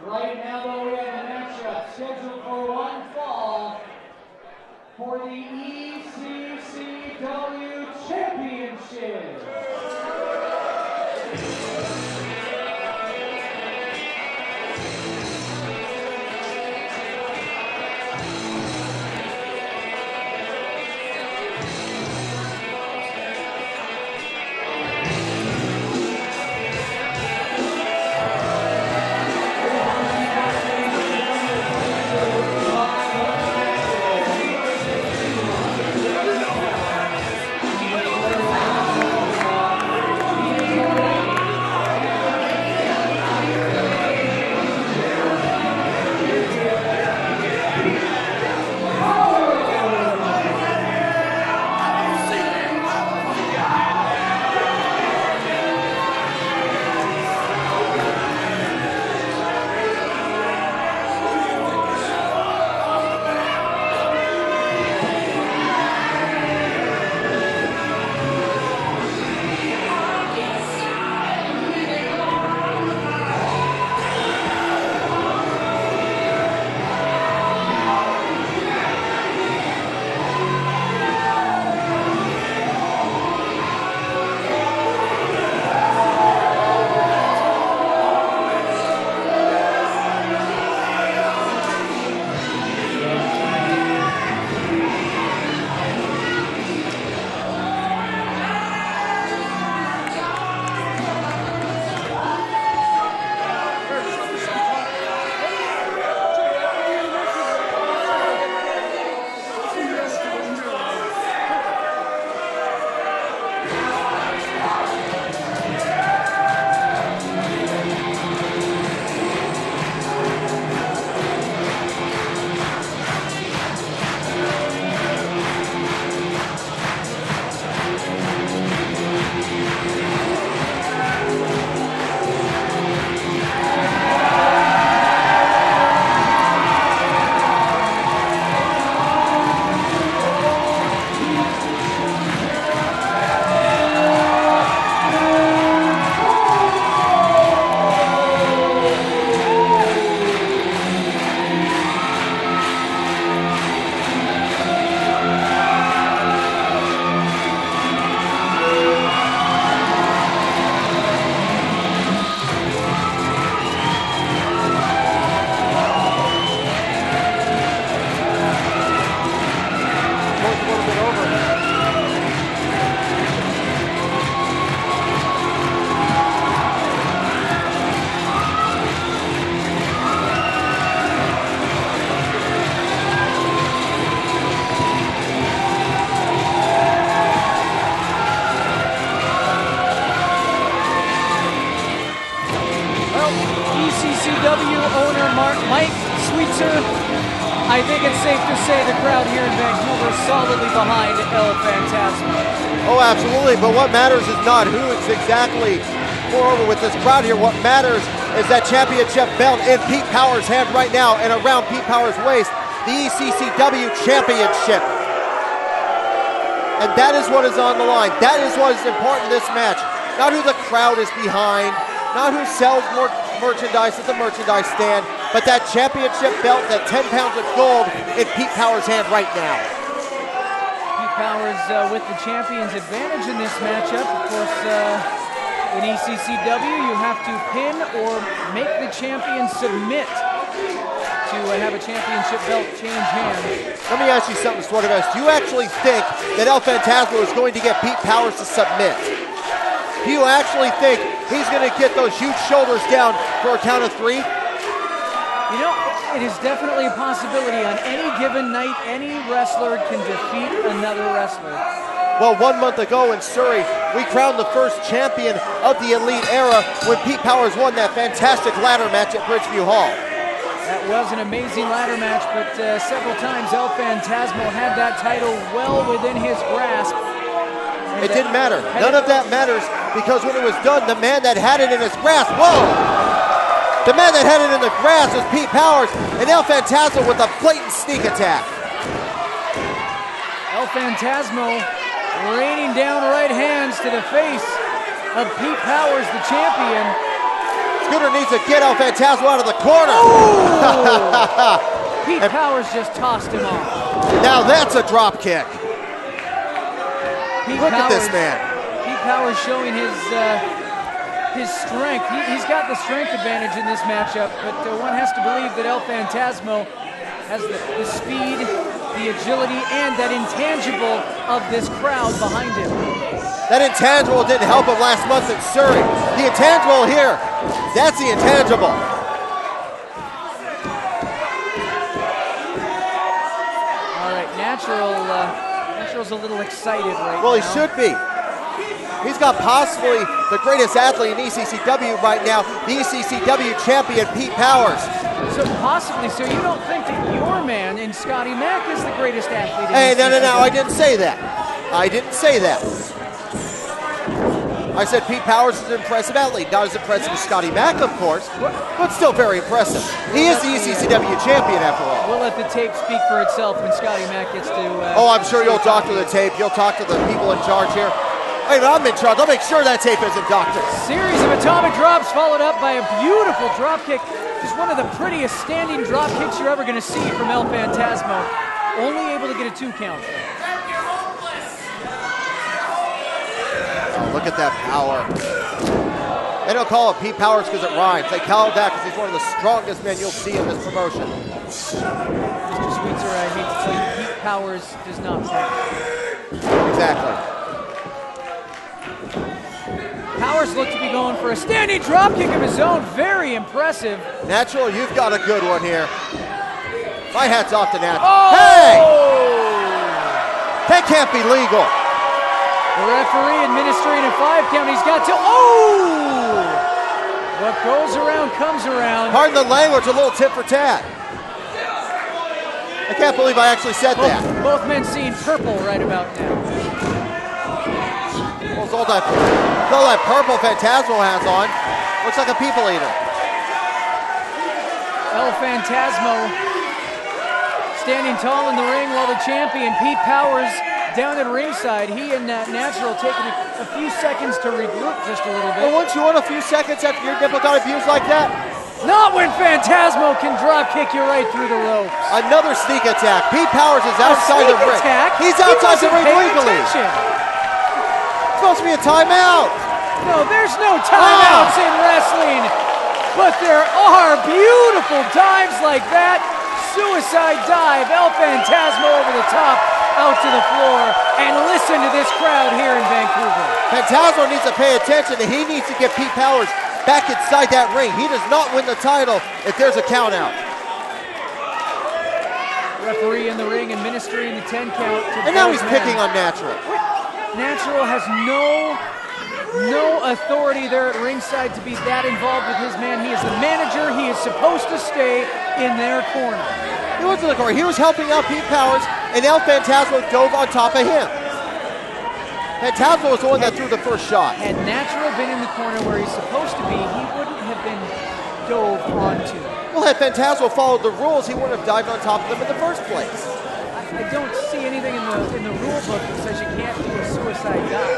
Right now, though, we have a matchup scheduled for one fall for the ECCW Championship. ECCW owner Mike Sweetser, I think it's safe to say the crowd here in Vancouver is solidly behind El Phantasmo. Oh, absolutely, but what matters is not who it's exactly moreover with this crowd here. What matters is that championship belt in Pete Power's hand right now and around Pete Power's waist, the ECCW Championship. And that is what is on the line. That is what is important in this match. Not who the crowd is behind, not who sells more merchandise at the merchandise stand, but that championship belt, that 10 pounds of gold in Pete Power's hand right now. Pete Powers with the champion's advantage in this matchup. Of course, in ECCW, you have to pin or make the champion submit to have a championship belt change hands. Let me ask you something, Swartovest. Do you actually think that El Phantasmo is going to get Pete Powers to submit? Do you actually think he's going to get those huge shoulders down for a count of 3? You know, it is definitely a possibility. On any given night, any wrestler can defeat another wrestler. Well, 1 month ago in Surrey, we crowned the first champion of the Elite era when Pete Powers won that fantastic ladder match at Bridgeview Hall. That was an amazing ladder match, but several times El Phantasmo had that title well within his grasp. It didn't matter. None of that matters because when it was done, the man that had it in his grasp, whoa! The man that had it in the grasp was Pete Powers, and El Phantasmo with a blatant sneak attack. El Phantasmo raining down right hands to the face of Pete Powers, the champion. Scooter needs to get El Phantasmo out of the corner. Pete Powers just tossed him off. Now that's a drop kick. Look at this man. Pete Powers showing his strength. He's got the strength advantage in this matchup, but one has to believe that El Phantasmo has the speed, the agility, and that intangible of this crowd behind him. That intangible didn't help him last month in Surrey. The intangible here, that's the intangible. All right, Natural's a little excited right now. Well, he should be. He's got possibly the greatest athlete in ECCW right now, the ECCW champion, Pete Powers. So possibly, so you don't think that your man in Scotty Mack is the greatest athlete in Hey, ECCW? no, I didn't say that. I didn't say that. I said Pete Powers is an impressive athlete. Not as impressive as Scotty Mack, of course, but still very impressive. He is the ECCW champion, after all. We'll let the tape speak for itself when Scotty Mack gets to... oh, I'm sure you'll doctor the tape. You'll talk to the people in charge here. Hey, I'm in charge. I'll make sure that tape isn't doctored. Series of atomic drops followed up by a beautiful drop kick. Just one of the prettiest standing drop kicks you're ever going to see from El Phantasmo. Only able to get a 2 count. Oh, look at that power. They don't call it Pete Powers because it rhymes. They call it that because he's one of the strongest men you'll see in this promotion. Mr. Sweetser, I hate to tell you, Pete Powers does not pass. Exactly. Powers looked to be going for a standing drop kick of his own. Very impressive. Natural, you've got a good one here. My hat's off to Natural. Oh! Hey! That can't be legal. The referee administering a 5 count. He's got to... Oh! What goes around comes around. Pardon the language, a little tit for tat. I can't believe I actually said that. Both men seeing purple right about now. Well, it's all that purple Phantasmo has on. Looks like a people eater. El Phantasmo standing tall in the ring while the champion, Pete Powers, down at ringside. He and Natural taking a few seconds to regroup just a little bit. Well, wouldn't you want a few seconds after your nipple got abused like that? Not when Phantasmo can drop kick you right through the ropes. Another sneak attack. Pete Powers is outside the ring. Attack? He's outside the ring legally. Attention. Supposed to be a timeout. No, there's no timeouts in wrestling. But there are beautiful dives like that. Suicide dive. El Phantasmo over the top, out to the floor. And listen to this crowd here in Vancouver. Phantasmo needs to pay attention, and he needs to get Pete Powers back inside that ring. He does not win the title if there's a count out. Referee in the ring administering the 10 count. And now he's picking on Natural. Natural has no authority there at ringside to be that involved with his man. He is the manager. He is supposed to stay in their corner. He went to the corner. He was helping out Pete Powers, and El Phantasmo dove on top of him. Phantasmo was the one that threw the first shot. Had Natural been in the corner where he's supposed to be, he wouldn't have been dove onto. Well, had Phantasmo followed the rules, he wouldn't have dived on top of them in the first place. I don't see anything in the rule book that says you can't do a suicide dive.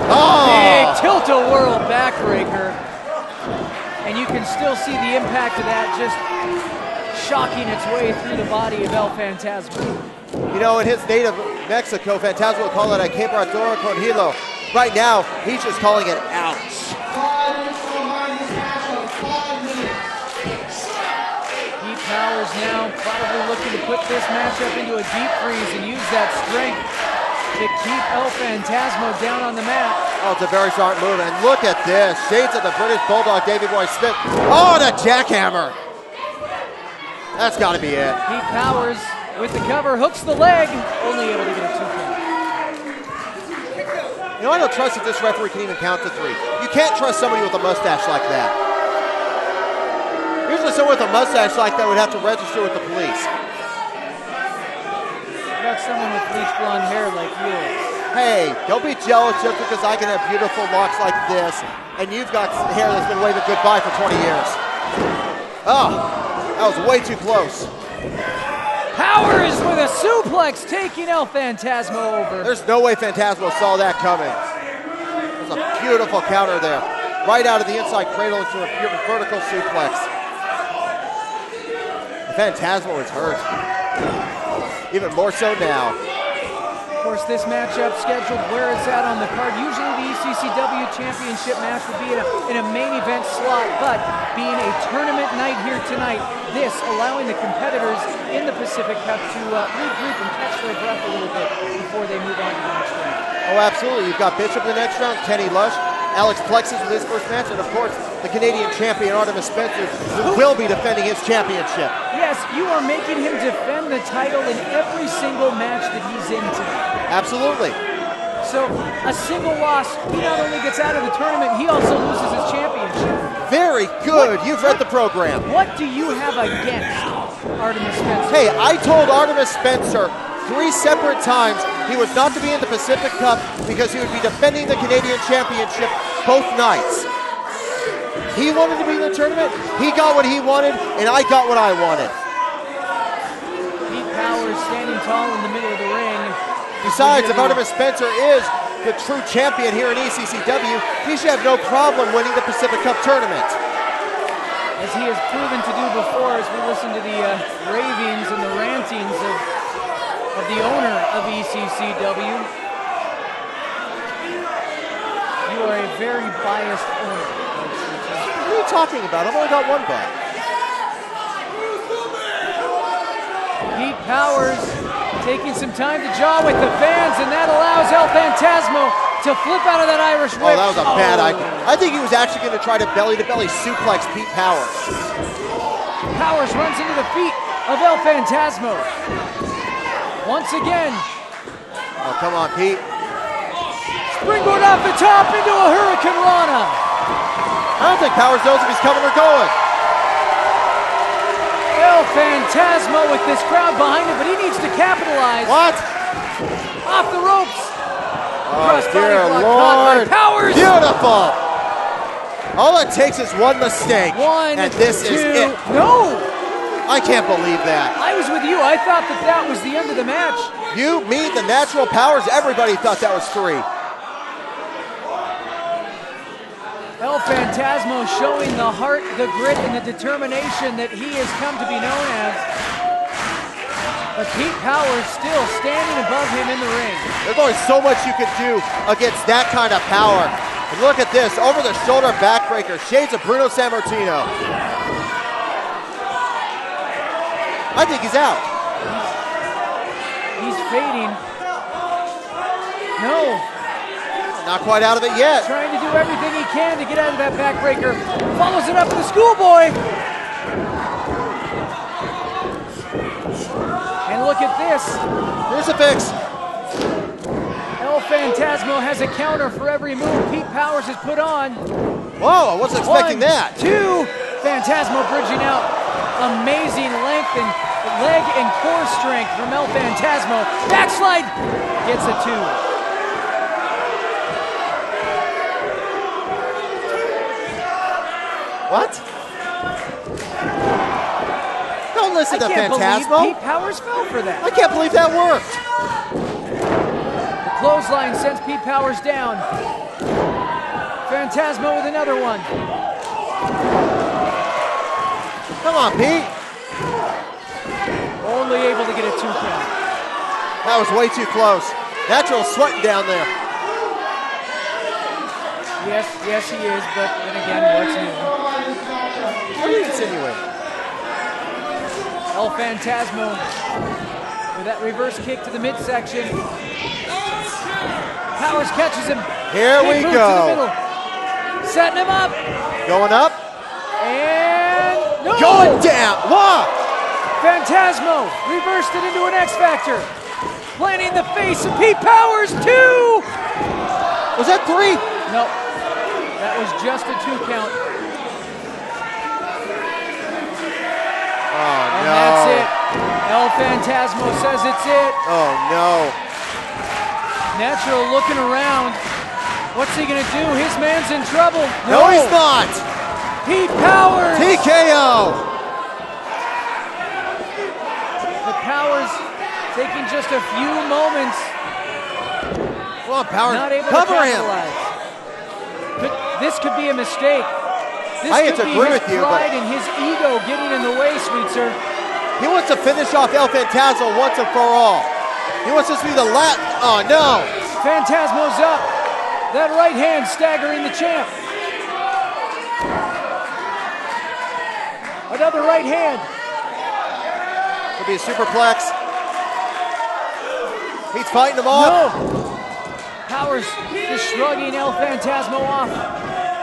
Oh! Big tilt-a-whirl backbreaker. And you can still see the impact of that just shocking its way through the body of El Phantasmo. You know, in his native Mexico, Phantasmo would call it a quebradora con hilo. Right now, he's just calling it ouch. Pete Powers now probably looking to put this matchup into a deep freeze and use that strength to keep El Phantasmo down on the mat. Oh, it's a very sharp move, and look at this. Shades of the British Bulldog, Davey Boy Smith. Oh, and a jackhammer. That's got to be it. Pete Powers with the cover, hooks the leg, only able to get a 2 count. You know, I don't trust if this referee can even count to 3. You can't trust somebody with a mustache like that. Usually someone with a mustache like that would have to register with the police. What about someone with bleach blonde hair like you? Hey, don't be jealous just because I can have beautiful locks like this and you've got hair that's been waving goodbye for 20 years. Oh, that was way too close. Powers with a suplex taking El Phantasmo over. There's no way Phantasmo saw that coming. There's a beautiful counter there. right out of the inside cradle into a pure vertical suplex. Phantasmo is hurt. Even more so now. Of course, this matchup scheduled where it's at on the card. Usually the ECCW Championship match would be in a main event slot, but being a tournament night here tonight, this allowing the competitors in the Pacific Cup to regroup and catch their breath a little bit before they move on to the next round. Oh, absolutely. You've got Bishop in the next round, Kenny Lush, Alex Plexus with his first match, and of course, the Canadian champion, Artemis Spencer, who will be defending his championship. Yes, you are making him defend the title in every single match that he's in tonight. Absolutely. So, a single loss, he not only gets out of the tournament, he also loses his championship. Very good. You've read the program. What do you have against Artemis Spencer? Hey, I told Artemis Spencer 3 separate times he was not to be in the Pacific Cup because he would be defending the Canadian championship both nights. He wanted to be in the tournament, he got what he wanted, and I got what I wanted. Pete Powers standing tall in the middle of the ring. Besides, if Artemis Spencer is the true champion here in ECCW, he should have no problem winning the Pacific Cup tournament. As he has proven to do before, as we listen to the ravings and the rantings of the owner of ECCW. You are a very biased owner. What are you talking about? I've only got one bet. Pete Powers taking some time to jaw with the fans, and that allows El Phantasmo to flip out of that Irish whip. Oh, that was a bad idea. I think he was actually going to try to belly-to-belly suplex Pete Powers. Powers runs into the feet of El Phantasmo. Once again. Oh, come on, Pete. Springboard off the top into a Hurricane Rana. I don't think Powers knows if he's coming or going. El Phantasmo with this crowd behind him, but he needs to capitalize. What? Off the ropes. Oh, dear Lord. Powers. Beautiful. All it takes is one mistake. One, and this two. is it. No. I can't believe that. I was with you. I thought that was the end of the match. You, me, the Natural Powers, everybody thought that was 3. El Phantasmo showing the heart, the grit, and the determination that he has come to be known as. But Pete Powers still standing above him in the ring. There's only so much you can do against that kind of power. And look at this, over-the-shoulder backbreaker, shades of Bruno Sammartino. I think he's out. He's fading. No. Not quite out of it yet. Trying to do everything he can to get out of that backbreaker. Follows it up with the schoolboy. And look at this. Crucifix. El Phantasmo has a counter for every move Pete Powers has put on. Whoa, I wasn't expecting that. 1, 2. Phantasmo bridging out. Amazing length and leg and core strength from El Phantasmo. Backslide. Gets a 2. What? Don't listen to Phantasmo. Pete Powers fell for that. I can't believe that worked. The clothesline sends Pete Powers down. Phantasmo with another one. Come on, Pete. Only able to get a 2 count. That was way too close. Natural sweating down there. Yes, he is, but then again, what's new? What are you insinuating? El Phantasmo with that reverse kick to the midsection. Powers catches him. Here we go. To the middle. Setting him up. Going up. And no! Going down. What? Phantasmo reversed it into an X Factor. Planting the face of Pete Powers, 2! Was that 3? No, that was just a 2 count. Oh, and no. That's it. El Phantasmo says it's it. Oh, no. Natural looking around. What's he gonna do? His man's in trouble. No, he's not. Pete Powers. TKO. The Powers taking just a few moments. Come on, Powers. Not able Cover to him. capitalize. This could be a mistake. This I could be agree his with you, but pride and his ego getting in the way, sweet sir. he wants to finish off El Phantasmo once and for all. He wants this to be the last. Oh no! Phantasmo's up. That right hand staggering the champ. Another right hand. Could be a superplex. He's fighting him off. No. Powers is shrugging El Phantasmo off.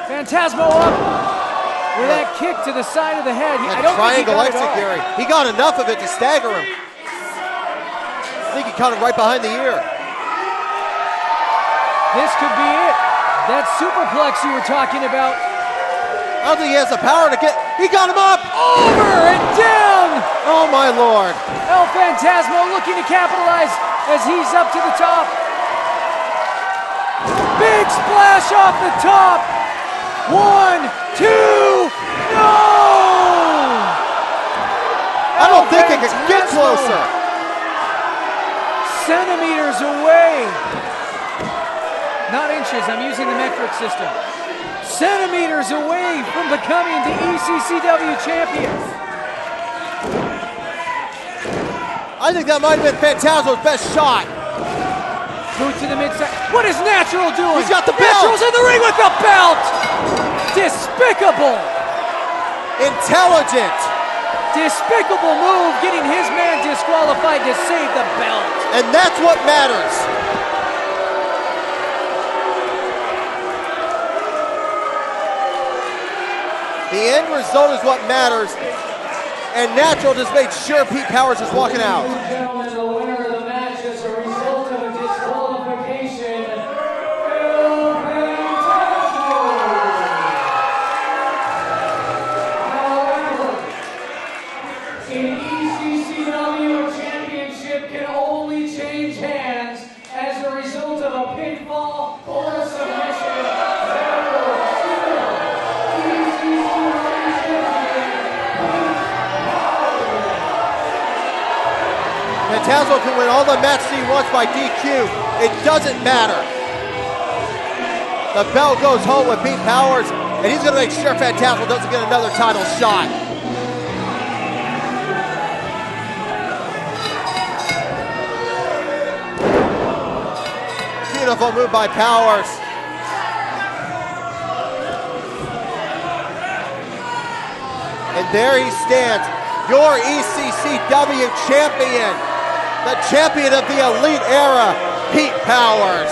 Phantasmo up with that kick to the side of the head. I don't think he Triangle got it all. execute. He got enough of it to stagger him. I think he caught him right behind the ear. This could be it. That superplex you were talking about. I don't think he has the power to get. He got him up. Over and down. Oh my lord. El Phantasmo looking to capitalize as he's up to the top. Big splash off the top. 1, 2, no! I don't think it could get closer. Centimeters away. Not inches, I'm using the metric system. Centimeters away from becoming the ECCW champion. I think that might have been Phantasmo's best shot. Boot to the midside. What is Natural doing? He's got the belt. Natural's in the ring with the belt. Despicable. Intelligent. Despicable move, getting his man disqualified to save the belt. And that's what matters. The end result is what matters. And Natural just made sure Pete Powers is walking out. Ladies and gentlemen, the winner of the match as a result of a disqualification, El Phantasmo. However, in ECCW, a championship can only change hands as a result of a pinfall or a submission. Therefore, still, ECCW champion, Phantasmo can win all the matches he wants by DQ. It doesn't matter. The belt goes home with Pete Powers, and he's going to make sure Phantasmo doesn't get another title shot. Beautiful move by Powers. And there he stands, your ECCW champion. The champion of the Elite Era, Pete Powers.